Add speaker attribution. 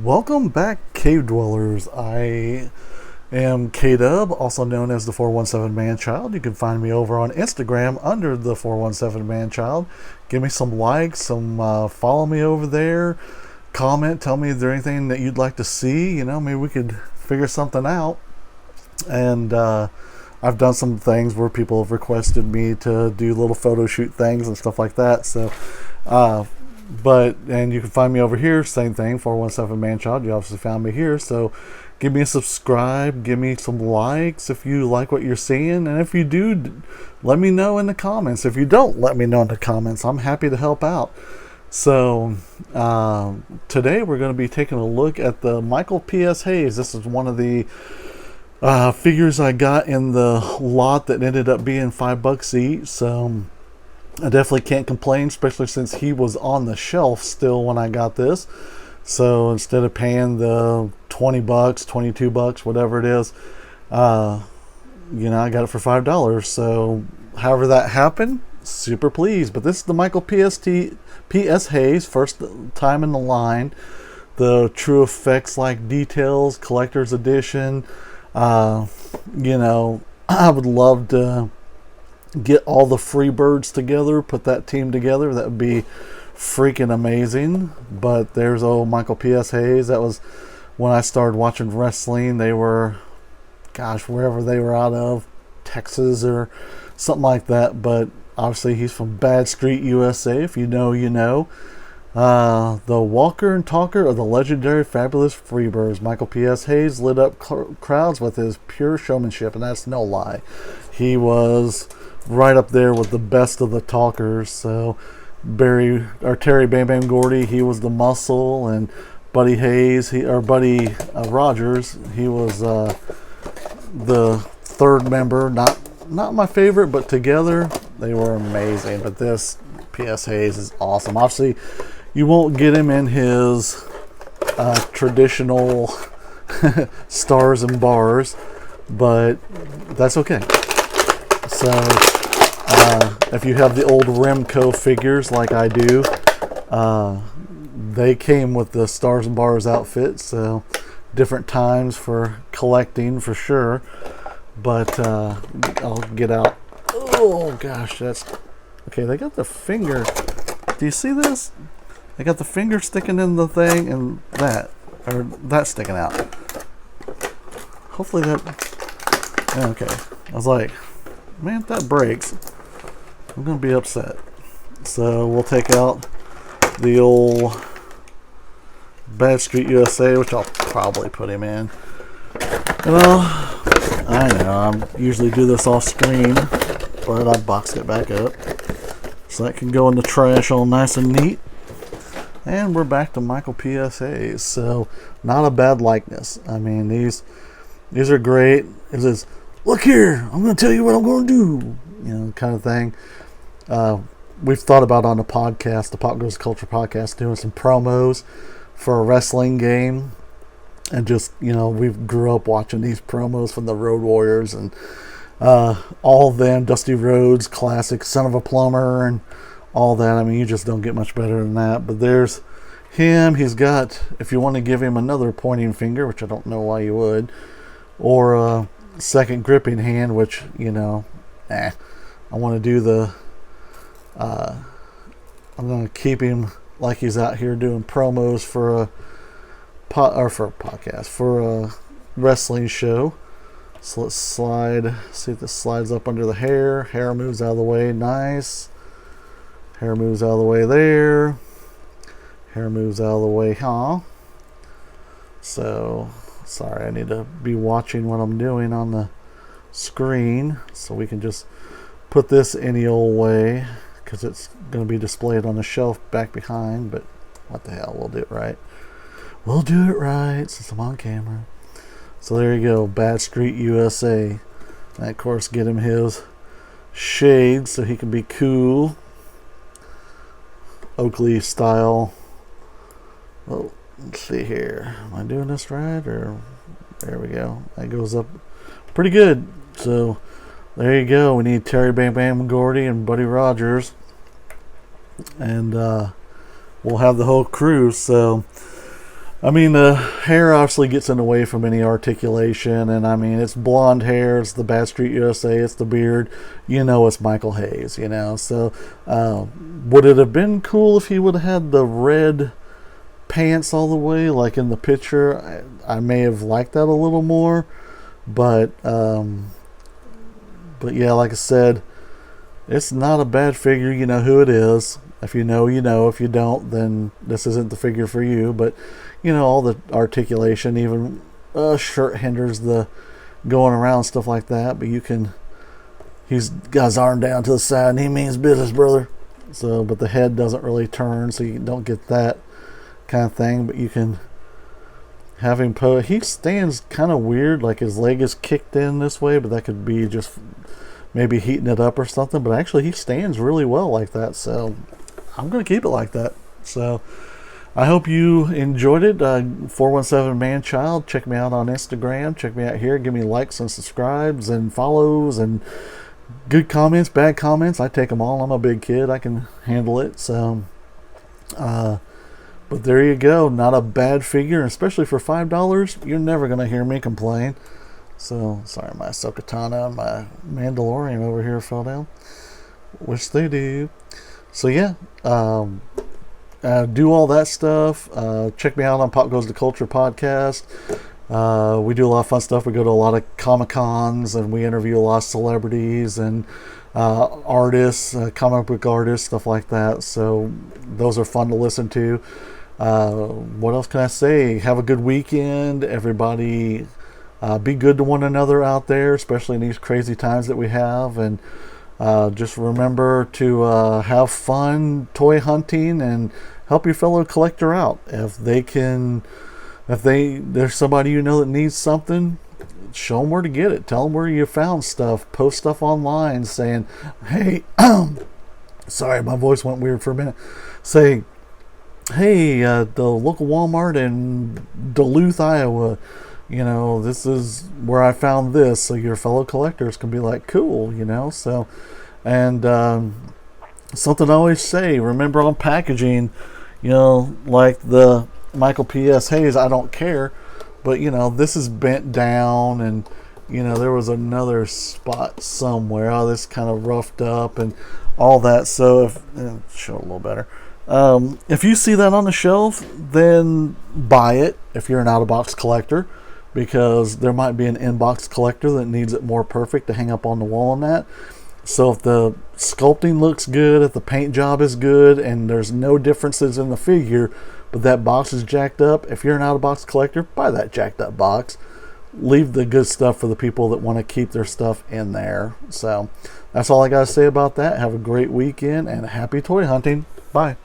Speaker 1: Welcome back, Cave Dwellers. I am K-Dub, also known as the 417manchild. You can find me over on Instagram under the 417manchild. Give me some likes, follow me over there. Comment, tell me if there's anything that you'd like to see. You know, maybe we could figure something out. And I've done some things where people have requested me to do little photo shoot things and stuff like that. So, and you can find me over here, same thing, 417manchild. You obviously found me here, so give me a subscribe, give me some likes if you like what you're seeing, and if you do, let me know in the comments. If you don't, let me know in the comments. I'm happy to help out. So today we're going to be taking a look at the Michael P.S. Hayes. This is one of the figures I got in the lot that ended up being $5 each. So I definitely can't complain, especially since he was on the shelf still when I got this. So instead of paying the $20, $22, whatever it is, I got it for $5. So however that happened, super pleased. But this is the Michael P.S. Hayes, first time in the line. The True Effects like details, collector's edition. I would love to get all the free birds together, put that team together. That would be freaking amazing. But there's old Michael P.S. Hayes. That was when I started watching wrestling. They were, wherever they were out of, Texas or something like that. But obviously he's from Bad Street, USA. If you know, you know. The walker and talker of the legendary fabulous Freebirds. Michael P.S. Hayes lit up crowds with his pure showmanship, and that's no lie. He was right up there with the best of the talkers. So Terry Bam Bam Gordy, he was the muscle, and Buddy Rogers, he was the third member. Not my favorite, but together they were amazing. But this P.S. Hayes is awesome. Obviously, you won't get him in his traditional stars and bars, but that's okay. So if you have the old Remco figures like I do, they came with the stars and bars outfit, so different times for collecting for sure. But I'll get out. Oh gosh, that's okay. They got the finger. Do you see this? They got the finger sticking in the thing, and that sticking out. Hopefully that. Okay, I was like, man, if that breaks, I'm gonna be upset. So we'll take out the old Bad Street USA, which I'll probably put him in. Well, I know I usually do this off screen, but I boxed it back up so that can go in the trash all nice and neat. And we're back to Michael P.S. Hayes. So not a bad likeness. I mean, these are great. It says, look here, I'm going to tell you what I'm going to do, kind of thing. We've thought about on the podcast, the Pop Goes Culture podcast, doing some promos for a wrestling game. And just, we grew up watching these promos from the Road Warriors and all of them, Dusty Rhodes, classic, Son of a Plumber, and all that. I mean, you just don't get much better than that. But there's him. He's got, if you want to give him another pointing finger, which I don't know why you would, or a second gripping hand, which, I want to do the, I'm going to keep him like he's out here doing promos for a podcast, for a wrestling show. So let's slide, see if this slides up under the hair. Hair moves out of the way, nice. Hair moves out of the way there. Hair moves out of the way, So, sorry, I need to be watching what I'm doing on the screen so we can just put this any old way because it's going to be displayed on the shelf back behind, but what the hell, we'll do it right. We'll do it right since I'm on camera. So there you go, Bad Street USA. And of course, get him his shades so he can be cool. Oakley style. Oh, let's see here. Am I doing this right? Or there we go. That goes up pretty good. So there you go. We need Terry Bam Bam Gordy and Buddy Rogers. And we'll have the whole crew. So I mean, the hair obviously gets in the way from any articulation, and I mean, it's blonde hair, it's the Bad Street USA, it's the beard, it's Michael Hayes, So, would it have been cool if he would have had the red pants all the way, like in the picture? I may have liked that a little more, but yeah, like I said, it's not a bad figure. You know who it is. If you know, you know. If you don't, then this isn't the figure for you. But all the articulation, even shirt hinders the going around, stuff like that. But he's got his arm down to the side, and he means business, brother. So, but the head doesn't really turn, so you don't get that kind of thing. But you can have him pose. He stands kind of weird, like his leg is kicked in this way, but that could be just maybe heating it up or something. But actually, he stands really well like that. So I'm going to keep it like that. So I hope you enjoyed it. 417manchild. Check me out on Instagram. Check me out here. Give me likes and subscribes and follows and good comments, bad comments. I take them all. I'm a big kid. I can handle it. So, but there you go. Not a bad figure, especially for $5. You're never going to hear me complain. So, sorry, my Ahsoka and my Mandalorian over here fell down. Which they do. So, yeah. Do all that stuff. Check me out on Pop Goes the Culture podcast. We do a lot of fun stuff. We go to a lot of Comic-Cons and we interview a lot of celebrities and artists, comic book artists, stuff like that. So those are fun to listen to. What else can I say? Have a good weekend, everybody. Be good to one another out there, especially in these crazy times that we have. And just remember to have fun toy hunting and help your fellow collector out. If there's somebody that needs something, show them where to get it. Tell them where you found stuff. Post stuff online saying, hey, sorry, my voice went weird for a minute. Say, hey, the local Walmart in Duluth, Iowa, this is where I found this. So your fellow collectors can be like, cool, So, and something I always say, remember on packaging, like the Michael P.S. Hayes, I don't care, but this is bent down, and there was another spot somewhere. Oh, this kind of roughed up and all that. So if show a little better. If you see that on the shelf, then buy it if you're an out-of-box collector, because there might be an in-box collector that needs it more perfect to hang up on the wall on that. So if the sculpting looks good, if the paint job is good, and there's no differences in the figure, but that box is jacked up, if you're an out-of-box collector, buy that jacked up box. Leave the good stuff for the people that want to keep their stuff in there. So that's all I got to say about that. Have a great weekend and happy toy hunting. Bye.